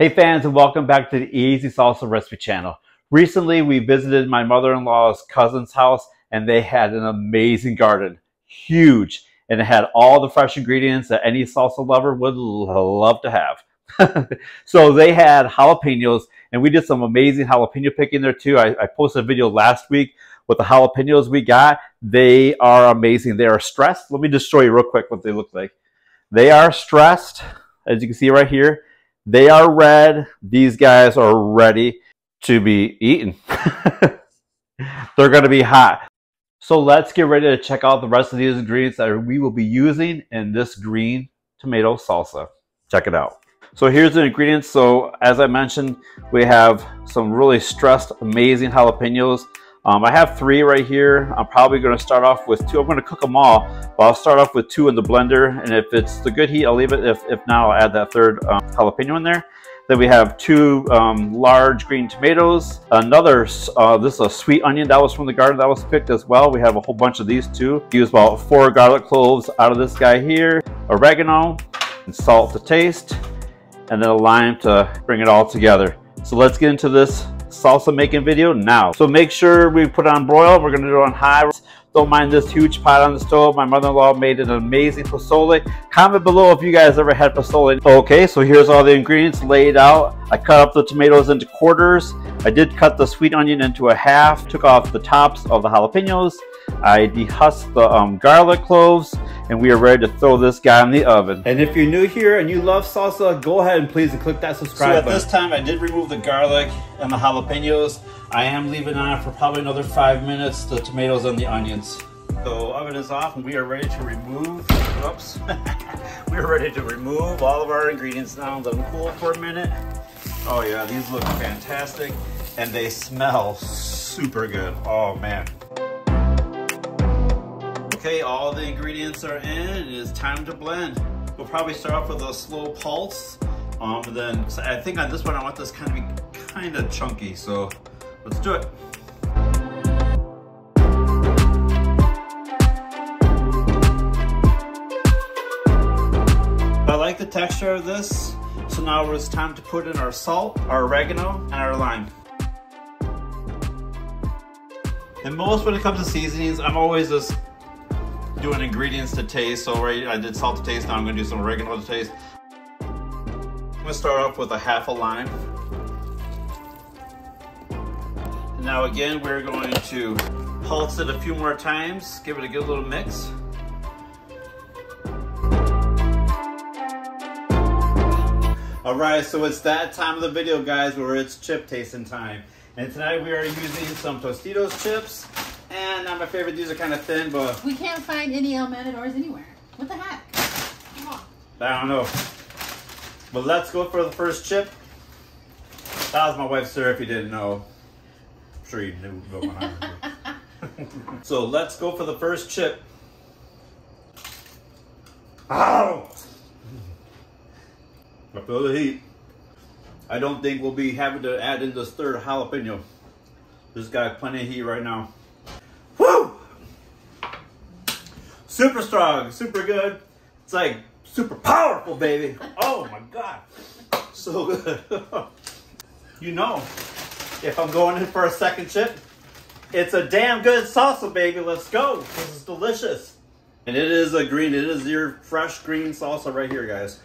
Hey fans, and welcome back to the Easy Salsa Recipe channel. Recently we visited my mother-in-law's cousin's house and they had an amazing garden, huge, and it had all the fresh ingredients that any salsa lover would love to have. So they had jalapenos and we did some amazing jalapeno picking there too. I posted a video last week with the jalapenos we got. They are amazing. They are stressed. Let me just show you real quick what they look like. They are stressed, as you can see right here. They are red. These guys are ready to be eaten. They're going to be hot. So let's get ready to check out the rest of these ingredients that we will be using in this green tomato salsa. Check it out. So here's the ingredients. So as I mentioned, we have some really stressed, amazing jalapenos. I have 3 right here. I'm probably going to start off with 2. I'm going to cook them all, but I'll start off with 2 in the blender, and if it's the good heat, I'll leave it. If not, I'll add that 3rd jalapeno in there. Then we have 2 large green tomatoes. Another, this is a sweet onion that was from the garden that was picked as well. We have a whole bunch of these too. Use about 4 garlic cloves out of this guy here, oregano, and salt to taste, and then a lime to bring it all together. So let's get into this salsa making video now. So make sure we put it on broil. We're going to do it on high. Don't mind this huge pot on the stove. My mother-in-law made an amazing pozole. Comment below if you guys ever had pozole. Okay, so here's all the ingredients laid out. I cut up the tomatoes into quarters. I did cut the sweet onion into a half. Took off the tops of the jalapenos. I dehusked the garlic cloves, and we are ready to throw this guy in the oven. And if you're new here and you love salsa, go ahead and please click that subscribe button. So at this time, I did remove the garlic and the jalapenos. I am leaving on for probably another 5 minutes the tomatoes and the onions. So oven is off and we are ready to remove, whoops. We are ready to remove all of our ingredients now. Let them cool for a minute. Oh yeah, these look fantastic and they smell super good. Oh man. Okay, all the ingredients are in. It is time to blend. We'll probably start off with a slow pulse. Then I think on this one I want this kind of be kind of chunky. So let's do it. I like the texture of this. So now it's time to put in our salt, our oregano, and our lime. And most when it comes to seasonings, I'm always just doing ingredients to taste. So right, I did salt to taste, now I'm gonna do some oregano to taste. I'm gonna start off with a half a lime. And now again, we're going to pulse it a few more times, give it a good little mix. All right, so it's that time of the video, guys, where it's chip tasting time. And tonight we are using some Tostitos chips. And not my favorite, these are kind of thin, but... We can't find any El Matadors anywhere. What the heck? Come on. I don't know. But let's go for the first chip. That was my wife, Sara, if you didn't know. I'm sure you knew. So let's go for the first chip. Ow! I feel the heat. I don't think we'll be having to add in this 3rd jalapeno. This got plenty of heat right now. Woo! Super strong, super good. It's like super powerful, baby. Oh my God, so good. You know, if I'm going in for a second chip, it's a damn good salsa, baby. Let's go. This is delicious. And it is a green, it is your fresh green salsa right here, guys.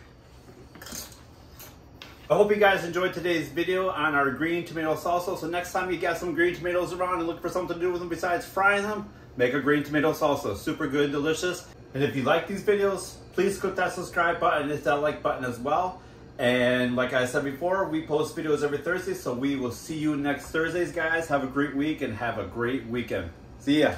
I hope you guys enjoyed today's video on our green tomato salsa. So next time you got some green tomatoes around and look for something to do with them besides frying them, make a green tomato salsa. Super good, delicious. And if you like these videos, please click that subscribe button and hit that like button as well. And like I said before, we post videos every Thursday, so we will see you next Thursdays, guys. Have a great week and have a great weekend. See ya.